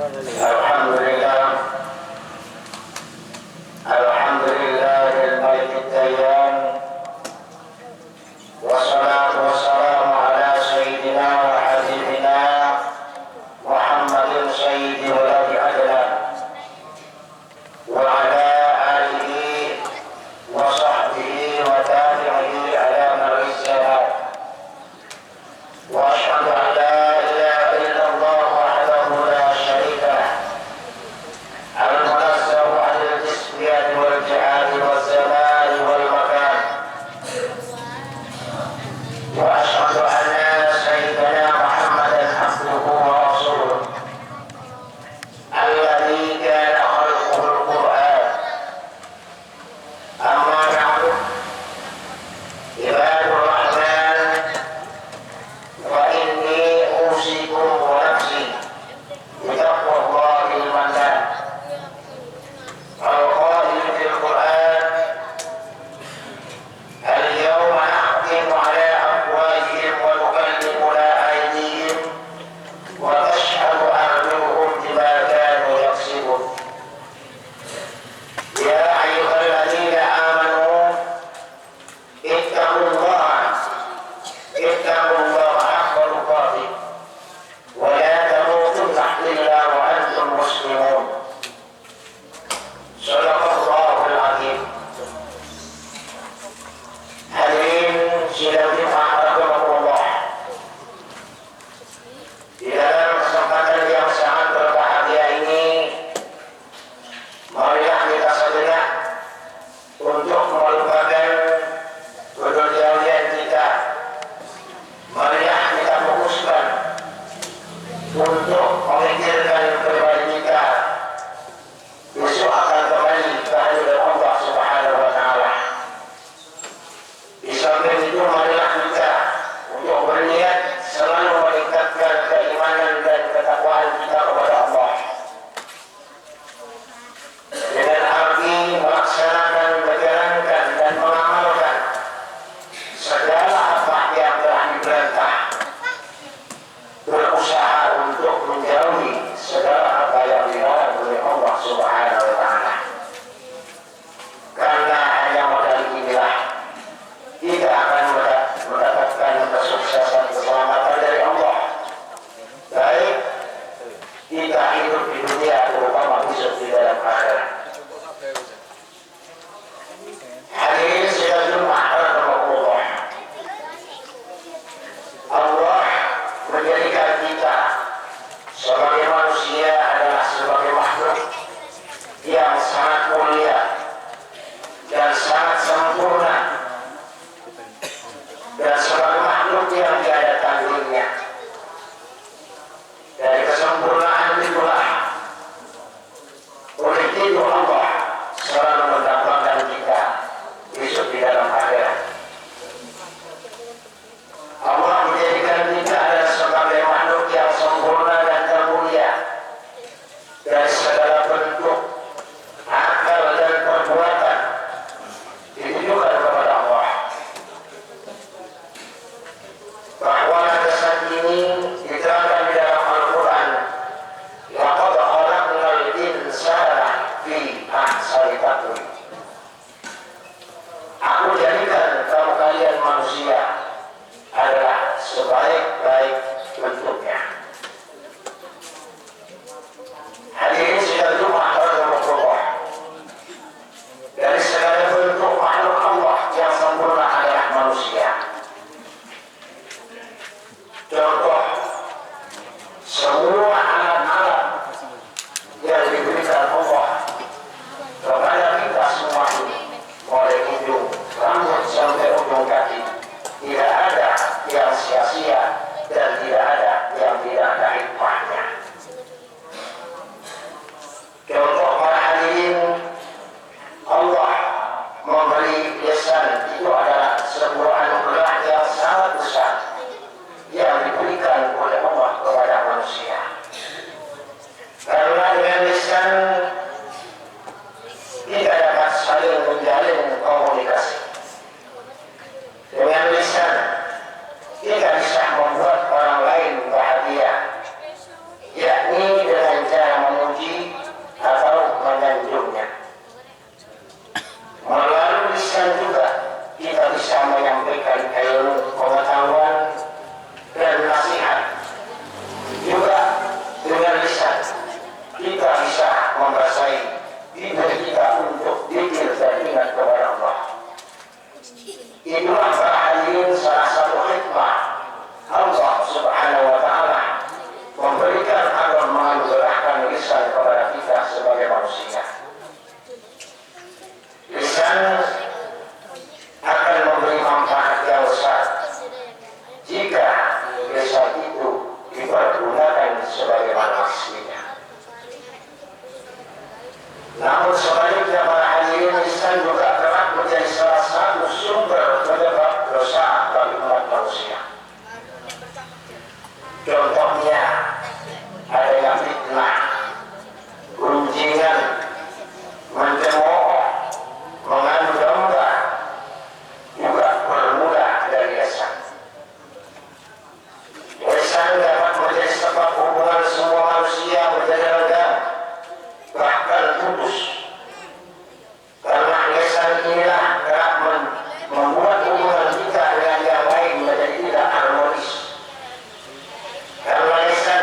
Alhamdulillah, Alhamdulillahil Malikid Dayyan, wassalatu wassalamu ala sayyidina wa habibina Muhammadin sayyidi waladi adnan wa ala alihi wa sahbihi wa tabi'ihi ala maris salat wa ashhadu an la ilaha illallah wahdahu la syarika lah al-munazzahu 'anil jismiyati wal jihadi wal zamani wal makan wa ashhadu anna sayyidana Muhammadan abduhu wa rasuluh alladhi kana khalquhul Qur'an. Amma ba'du, ibadur rahman, wa inni usikum wa nafsi bitaqwallahil mannan. Al-qail fil Qur'an, al-yawma nahtimu ala afwahihim wa nukallimuna aydihim wa tashhadu arjuluhum bima kanu yaksibun. Ya ayyuhalladzina amanu ittaqullaha haqqa tuqatih wa la tamutunna illa wa antum muslimun. Shadaqallahul azim. Hadirin sidang Jumat rahimakumullah. Di dalam kesempatan yang sangat berbahagia ini, marilah kita sejenak untuk melupakan keduniaan kita. Marilah kita fokuskan untuk memikirkan pribadi kita. Besok akan kembali kehadiran Allah Subhanahu wa Ta'ala. Di samping itu, marilah kita untuk berniat selalu meningkatkan keimanan dan ketakwaan kita kepada Allah dengan arti melaksanakan, menjalankan dan mengamalkan segala apa yang telah diperintah, berusaha untuk menjauhi segala apa yang dilarang oleh Allah Subhanahu wa Ta'ala. Karena hanya modal inilah kita akan mendapatkan kesuksesan, keselamatan dari Allah, baik kita hidup di dunia terutama besok di dalam akhirat. Hadirin sidang Jumat rahimakumullah. Allah menjadikan kita sebagai manusia adalah sebagai makhluk yang sangat mulia dan sangat sempurna, dan sebagai makhluk yang tiada tandingnya. Dari kesempurnaan itulah oleh itu Allah selalu mendapatkan kita besok di dalam akhirat. Allah menjadikan kita adalah sebagai Contohnya adanya fitnah, gunjingan, mencemooh, mengadu domba, juga bermula dari lisan. Lisan dapat menjadi sebab hubungan semua manusia menjadi renggang, bahkan putus. Karena lisan inilah kerap membuat hubungan kita dengan yang lain menjadi tidak harmonis. Karena lisan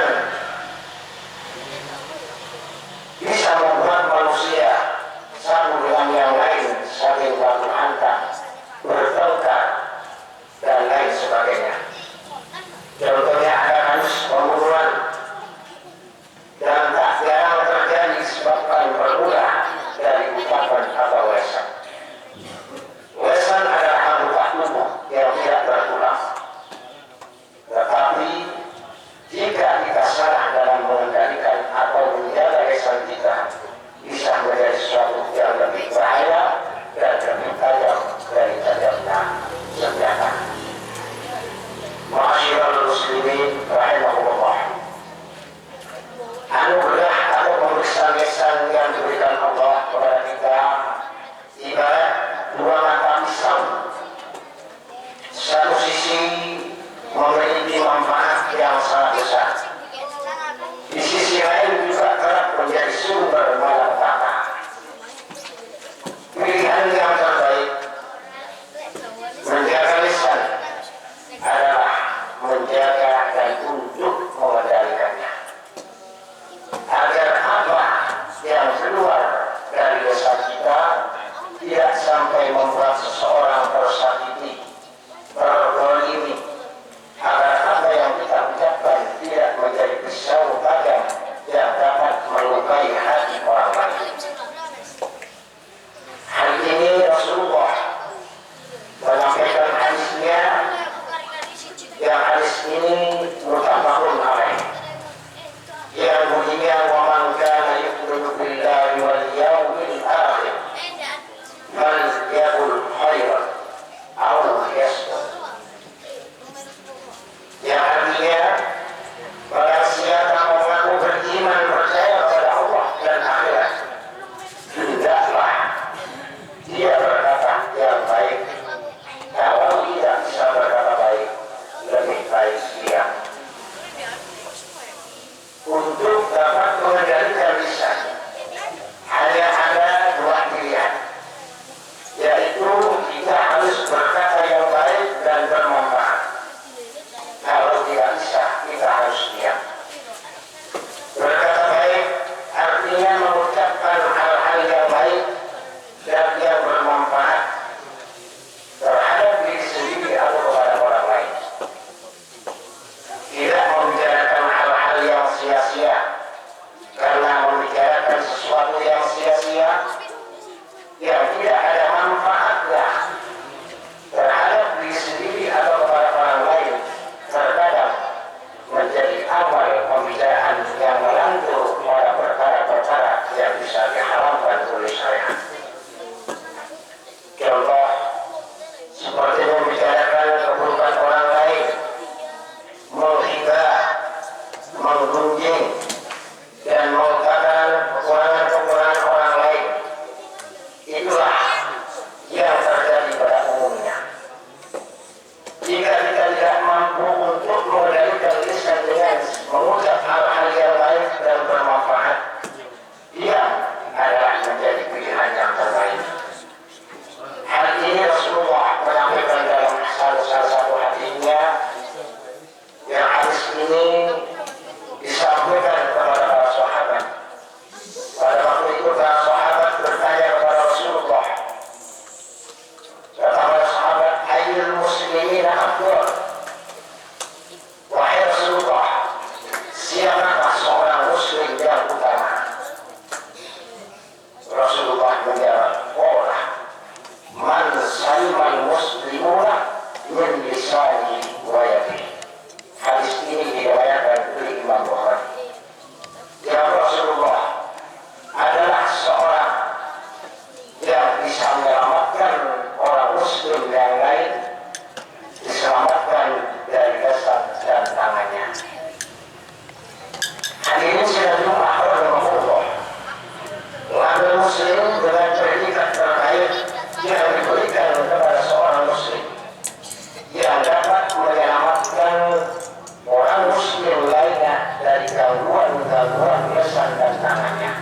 dari gangguan-gangguan lesan dan tangannya.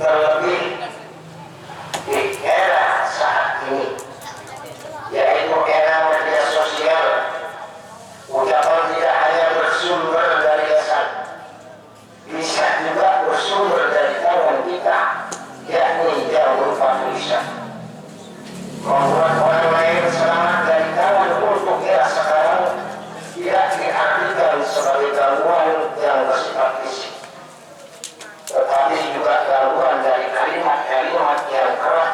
Terlebih di era saat ini, yaitu era media sosial, ucapan tidak hanya bersumber dari lesan, bisa juga bersumber dari tangan kita, yakni yang berupa tulisan. Membuat orang lain selamat dari tangan untuk era sekarang tidak diartikan sebagai gangguan yang bersifat fisik, tetapi juga gangguan dari kalimat-kalimat yang kerap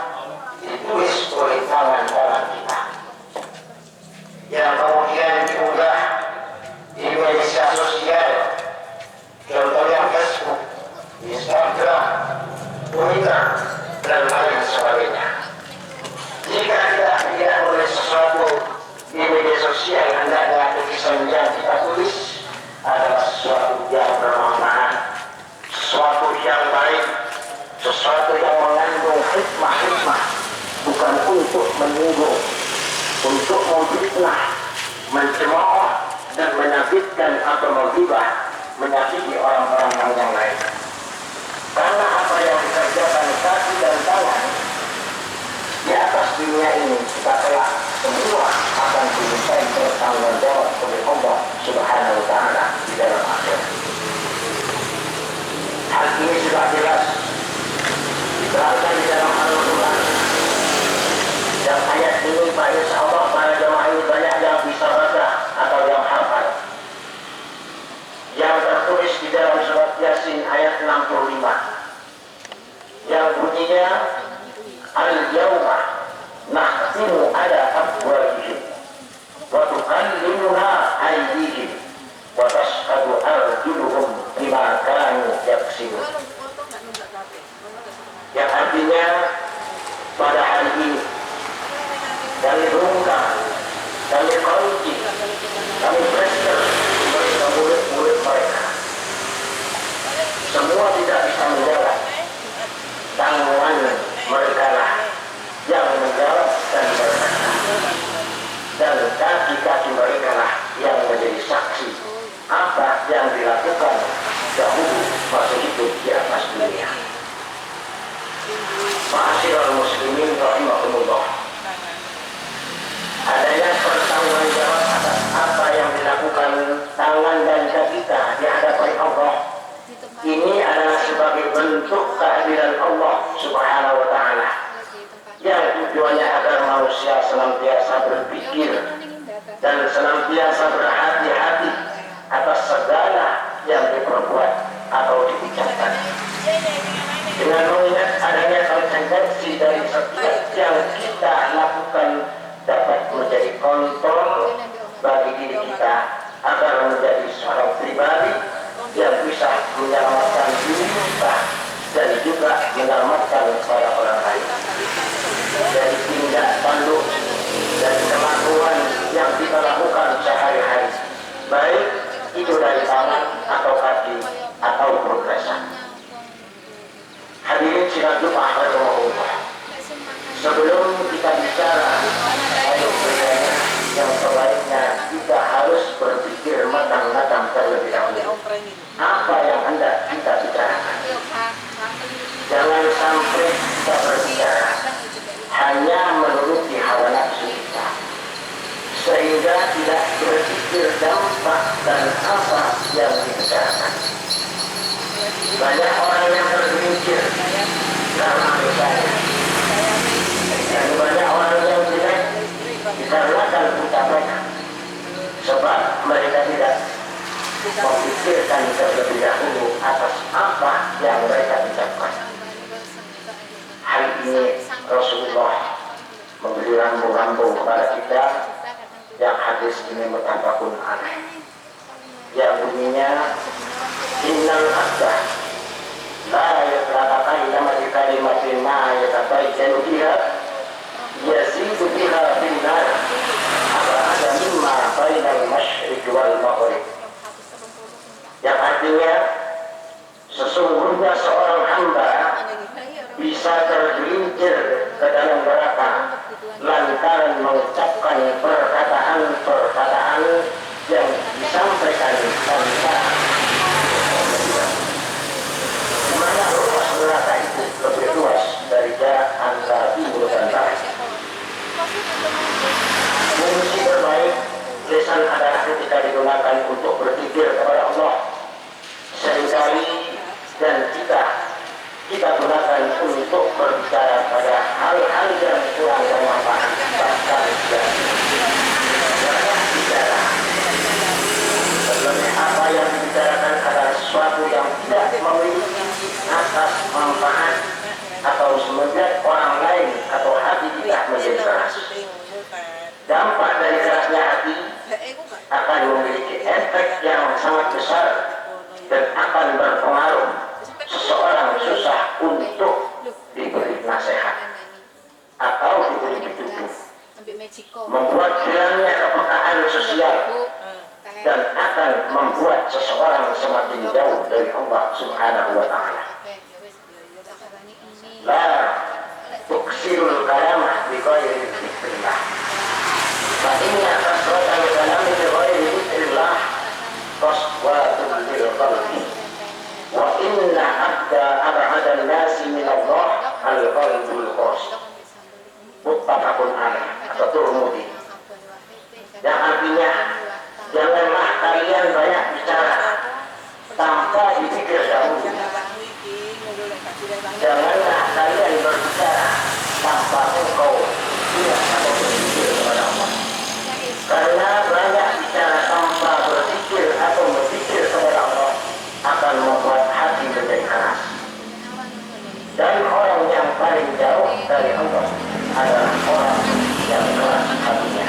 ditulis oleh tangan-tangan kita, yang kemudian diunggah di media sosial, contohnya Facebook, Instagram, Twitter, dan lain sebagainya. Jika tidak menulis sesuatu di media sosial, hendaknya tulisan yang kita tulis adalah sesuatu yang bermanfaat, sesuatu yang baik, sesuatu yang mengandung hikmah-hikmah, bukan untuk menyinggung, untuk memfitnah, mencemooh, dan menyakitkan atau menghibah, menyakiti orang-orang yang lain. Karena apa yang dikerjakan kaki dan tangan di atas dunia ini, kita telah semua akan dimintai bertanggung jawab oleh Allah Subhanahu wa Ta'ala di dalam akhirat. Hal ini sudah jelas diterangkan di dalam Al-Quran. Dan ayat ini, Pak, insya Allah para jemaah ini banyak yang bisa baca atau yang hafal. Yang tertulis di dalam surat Yasin ayat 65, yang bunyinya Al-Yawma nakhtimu ala afwahihim wa tukallimuna aydihim wa tashhadu arjuluhum bima kanu yaksibun. Yang artinya pada hari ini kami bungkam, kami kunci, kami pressure mereka, murid-murid mereka semua tidak bisa menjawab. Tangan mereka lah yang menjawab dan berkata, dan kaki-kaki mereka lah yang menjadi saksi apa yang dilakukan dahulu masih hidup di atas dunia. Ma'asyiral muslimin rahimahumullah, adanya pertanggungjawab atas apa yang dilakukan tangan dan kaki kita di hadapan Allah. Ini adalah sebagai bentuk kehadiran Allah Subhanahu wa Ta'ala, yang tujuannya agar manusia senantiasa berpikir dan senantiasa berhati-hati atas segala yang diperbuat atau diucapkan. Dengan mengingat adanya konsekuensi dari setiap yang kita lakukan dapat menjadi kontrol bagi diri kita agar menjadi seorang pribadi yang bisa menyelamatkan diri kita dan juga menyelamatkan para orang lain dari tindak tanduk dan kelakuan yang kita lakukan sehari-hari, baik itu dari tangan atau kaki atau progresan. Hadirin sidang Jumat rahimahullah, sebelum kita bicara yang sebaiknya kita harus berpikir matang-matang terlebih dahulu apa yang hendak kita bicarakan. Jangan sampai kita berbicara hanya menuruti hawa nafsu kita, sehingga tidak berpikir dampak dan apa yang dibicarakan. Banyak orang yang tergelincir karena misalnya, dan banyak orang yang jelek dikarenakan ucapannya, sebab mereka tidak memikirkan terlebih dahulu atas apa yang mereka ucapkan. Hal ini Rasulullah memberi rambu-rambu kepada kita, yang hadis ini betapa pun aneh, yang bunyinya innal abda la yatakallamu bi kalimatin ma yatabayyanu biha yazidu biha bin nar abada mimma bainal masyriq wal maghrib. Yang artinya sesungguhnya seorang hamba bisa tergelincir ke dalam neraka lantaran mengucapkan perkataan-perkataan yang disampaikan tanpa sangat besar dan akan berpengaruh. Seseorang susah untuk diberi nasihat atau diberi petunjuk, membuat hilangnya kepekaan sosial dan akan membuat seseorang semakin jauh dari Allah Subhanahu wa Ta'ala. La tuksirul kalamah bi ghairi dzikrillah. Fa inna kasratal kalami bi ghairi dzikrillah qaswatul lil qalbi. Wa inna ab'ada an-nasi min Allah al-qalbul qas. Muttafaqun alaih atau Tirmidzi. Yang artinya, janganlah kalian banyak bicara tanpa dipikir dahulu. Janganlah kalian berbicara tanpa engkau tidak atau berpikir kepada Allah. Karena banyak bicara tanpa berpikir atau berpikir kepada Allah akan membuat hati menjadi keras. Dan orang yang paling jauh dari Allah adalah orang yang keras hatinya.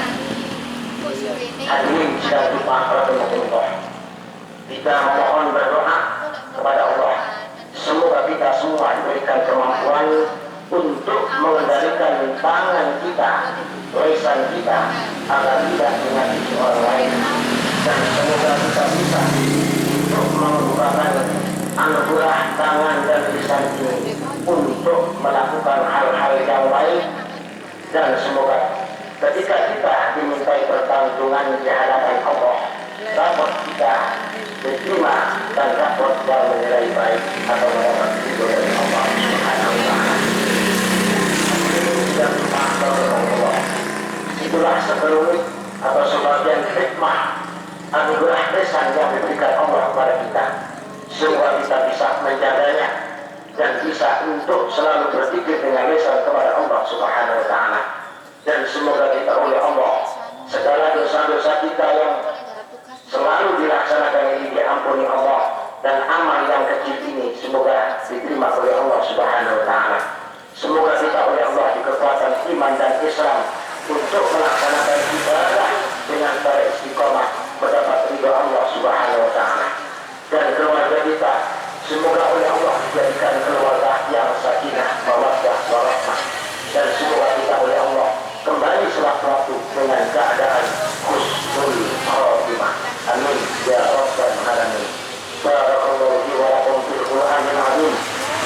Hadirin sedang dipakai kita mohon berdoa kepada Allah. Semoga kita semua diberikan kemampuan untuk mengendalikan tangan kita, lisan kita, agar tidak menyakiti orang lain. Dan semoga kita bisa untuk menggunakan anugerah tangan dan lisan ini untuk melakukan hal-hal yang baik. Dan semoga ketika kita dimintai pertanggungan di hadapan Allah, dapat kita diterima dan dapat yang menilai baik atau mendapat ridho dari Allah Subhanahu wa Ta'ala. Itulah sekelumit atau sebagian hikmah anugerah lisan yang diberikan Allah kepada kita. Semoga kita bisa menjaganya dan bisa untuk selalu berpikir dengan lisan kepada Allah Subhanahu wa Ta'ala. Dan semoga kita oleh Allah segala dosa-dosa kita yang selalu dilaksanakan ini diampuni Allah, dan amal yang kecil ini semoga diterima oleh Allah Subhanahu wa Ta'ala. Semoga kita oleh Allah dikekuatan iman dan Islam untuk melaksanakan ibadah dengan cara istiqomah mendapat ridha Allah Subhanahu wa Ta'ala. Dan keluarga kita semoga oleh Allah dijadikan keluarga yang sakinah, mawaddah, warahmah. Dan semoga kita oleh Allah kembali sewaktu-waktu dengan keadaan husnul khatimah. Amin ya rabbal alamin. Barakallahu fi wa lakum fil Qur'anil azim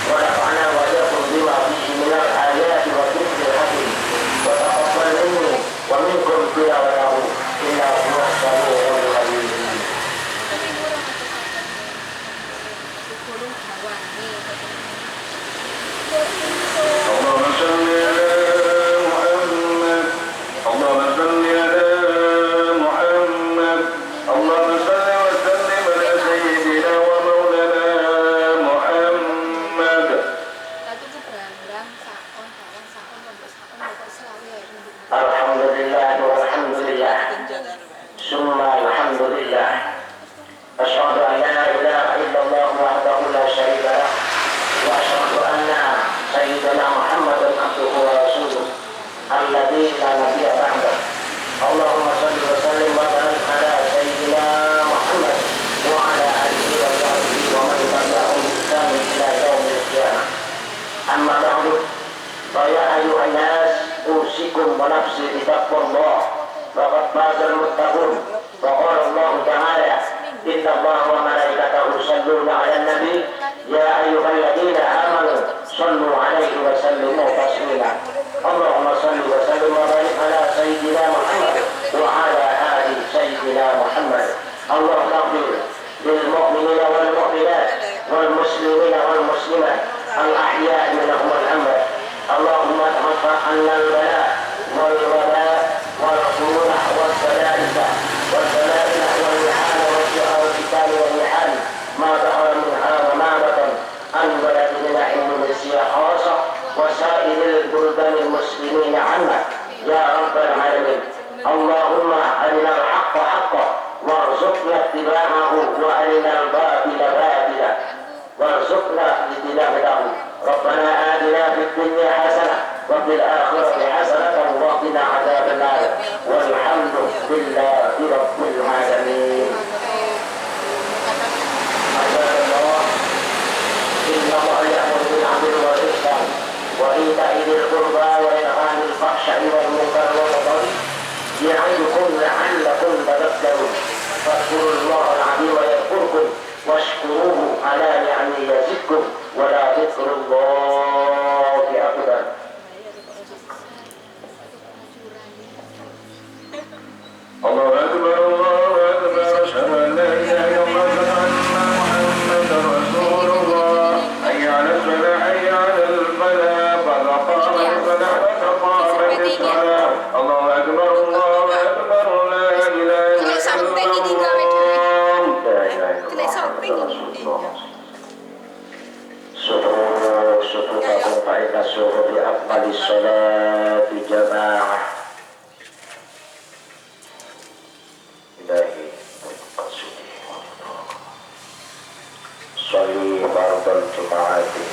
wa nafa'ana wa iyyakum bima fihi minal ayati wa dzikril hakim. Wa taqabbal minni wa minkum tilawatahu innahu huwas samiul alim. Allahumma shalli ala Muhammad. Allahumma shalli ala Muhammad. Allahumma shalli wa sallim ala sayyidina wa maulana Muhammad. Alhamdulillah walhamdulillah. Summa alhamdulillah. Asyhadu an la ilaha illallah wahdahu la syarika lah. Wa asyhadu anna sayyidina Muhammadan abduhu wa rasuluh alladzi la nabiyya ba'dahu. Allahumma shalli wa sallim wa barik ala sayyidina Muhammad wa ala alihi wa sahbihi wa man tabi'ahum bi ihsan ila yaumil qiyamah. Amma ba'du. Fa ya ayyuhan nas usikum wa nafsi bi taqwallah. Faqad fazal muttaqun. Wa qala Allah ta'ala inna Allaha wa malaikatahu yusalluna 'alan nabi ya ayyuhalladzina amanu sallu 'alaihi wa sallimu taslima. Allahumma salli wa sallim wa barik ala sayyidina Muhammad wa ala ali sayyidina Muhammad. Allahumma ighfir lil mu'minina wal mu'minat wal muslimina wal muslimat al ahya'i minhum wal amwat. Allahumma tawaffa 'anna al bala wal wala wal quruna wal salaisa wal salaina wal ihana wal shi'a wal qital wal nihan ma dhahara minha wa ma batan an baladina Indonesia khassa wa sa'iril buldanil muslimina 'amma ya rabbal alamin. Allahumma arinal haqqa haqqan warzuqna ittiba'ahu wa arinal batila batila warzuqna ijtinabahu. Rabbana atina fid dunya hasanah wa fil akhirati hasanah wa qina adzaban nar. Walhamdulillahi rabbil alamin. فاذكروا الله العظيم يذكركم واشكروه على نعمه يزدكم ولذكر الله أكبر. الله أكبر الله أكبر أشهد أن لا إله إلا الله أشهد أن محمدا رسول الله حي على الفلاح حي على الفلاح قد قامت الصلاة قد قامت الصلاة الله أكبر الله أكبر لا إله إلا الله. Subuh tabung fa'inna subuh bi akmali sholat bi jamaah. Ilahi maksudi sholli fardal jum'ati.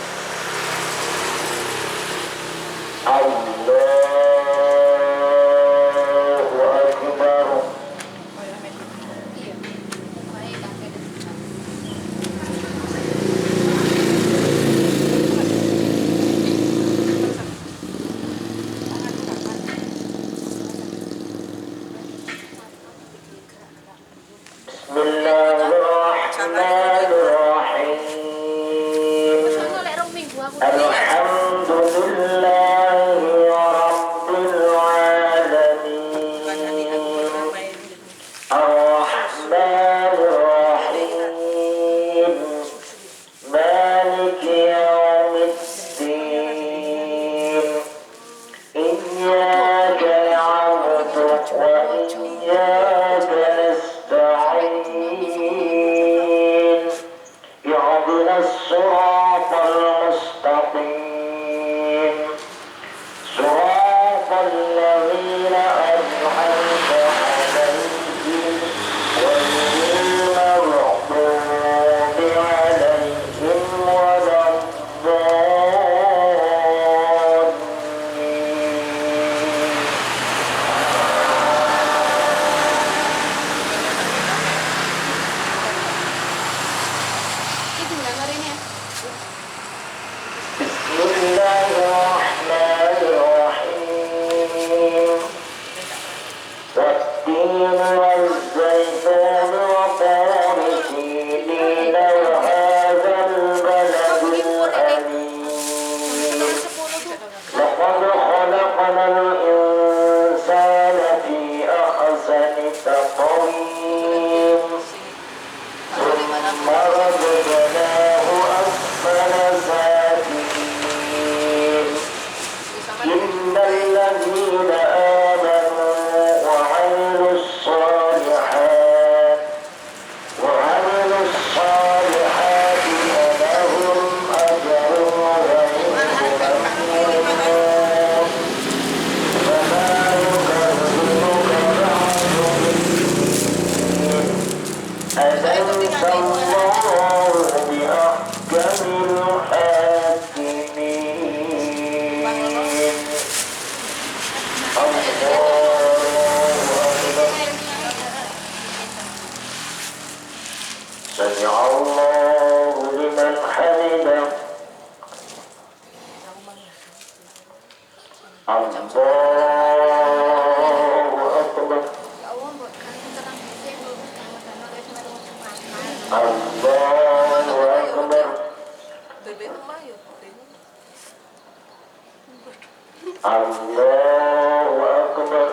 Allahu akbar.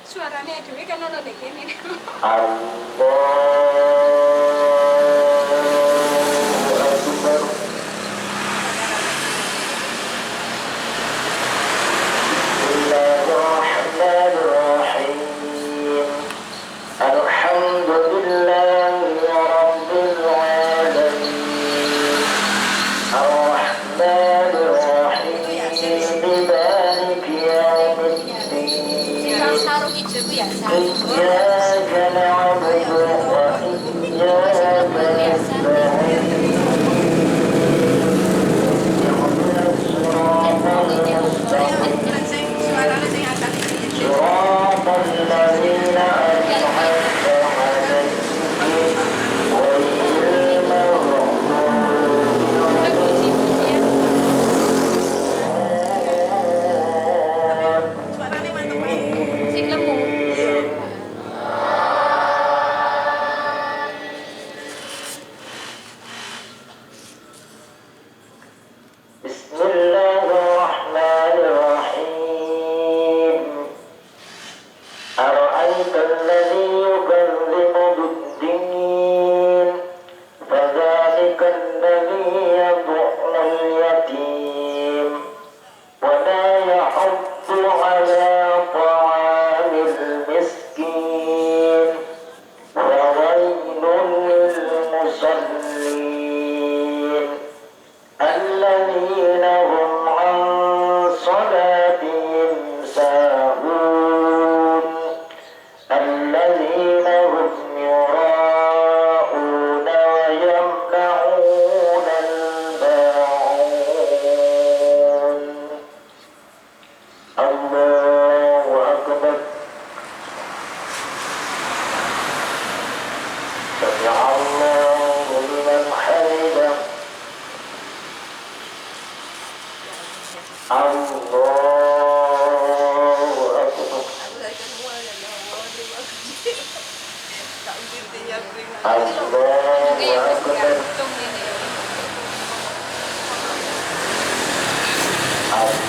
Suaranya dhewe kan ono nek kene. الله لمن حمده الله أكبر الله أكبر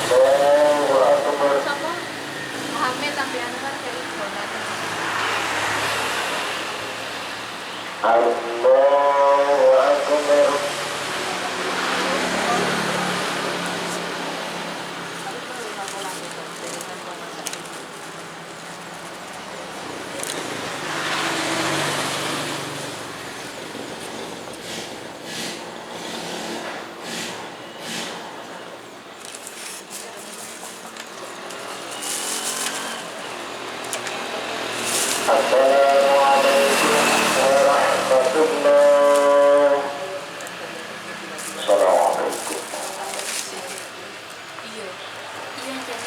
الله أكبر Hamid tapi anu kan kayak bonat. الله أكبر السلام عليكم ورحمة الله. السلام عليكم. Iya. Iya jadi.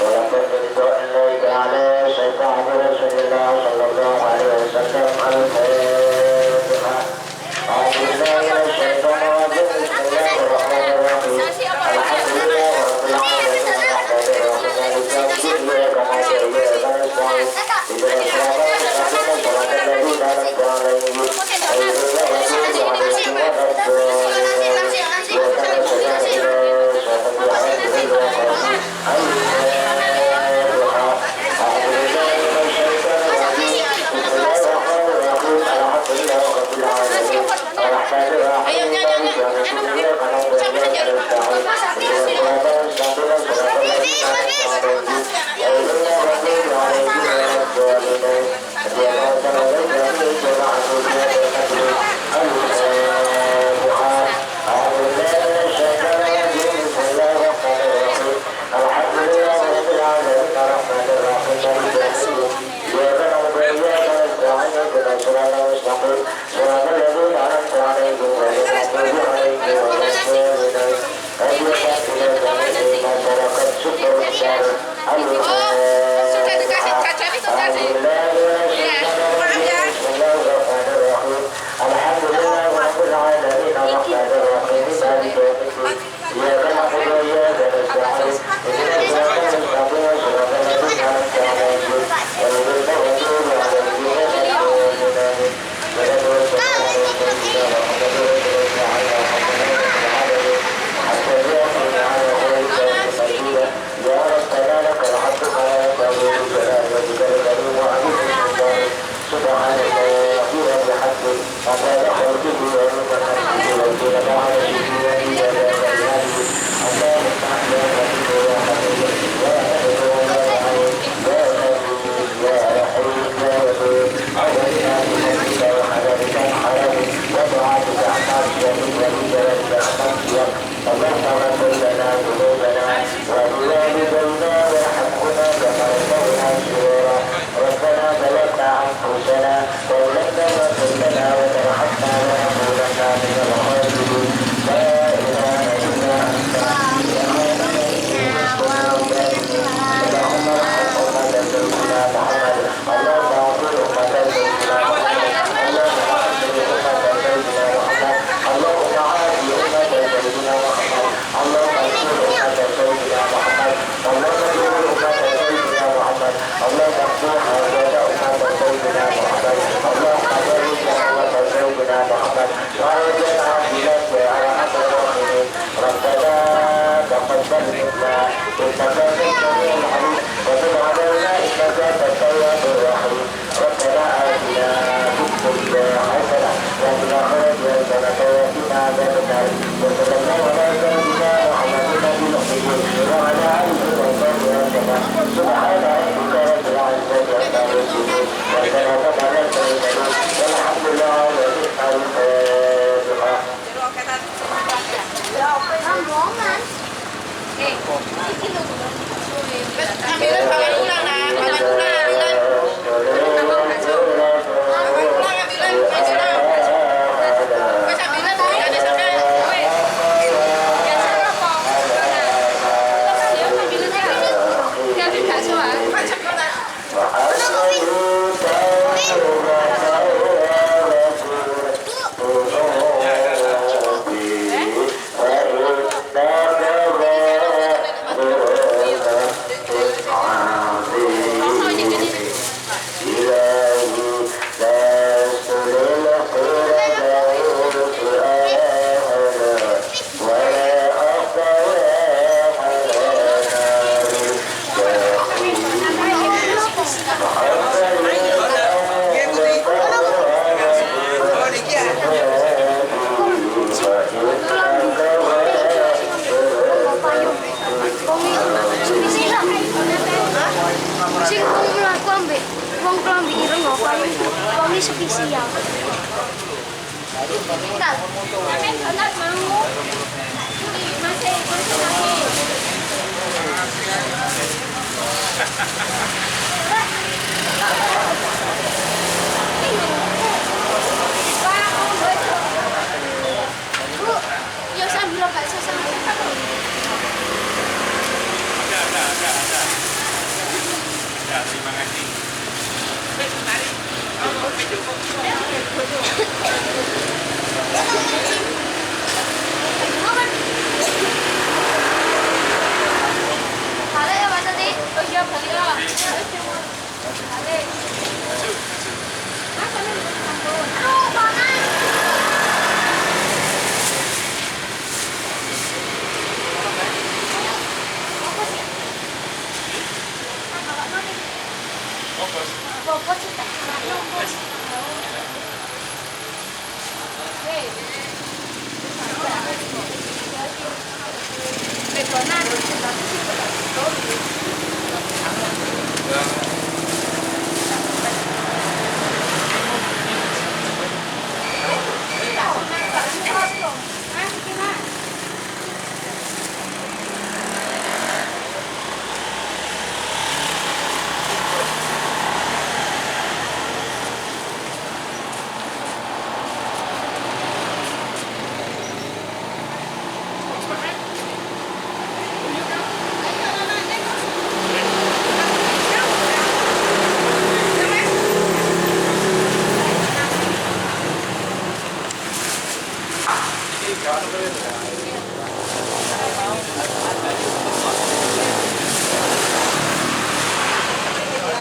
ولقد رضينا تعالى شيطان رسول الله صلى الله عليه وسلم الفاتحة. أعوذ بالله من الشيطان الرجيم. بسم الله الرحمن الرحيم. الحمد لله رب العالمين الرحمن الرحيم مالك يوم الدين إياك نعبد وإياك نستعين اهدنا الصراط المستقيم صراط الذين أنعمت عليهم غير المغضوب عليهم ولا Wong iki sing mlaku ambek wong klambi ireng kok wong iki spesial. Tinggal. Ame donat mau. Masih lagi. Bu, yo sambil bakso sama Ada. Ya, terima kasih. Mari. Balik ya Pak tadi. Oh iya balik ya. Balik. Mas sambil ampun. Aduh, panas. Bobot sih tak Ini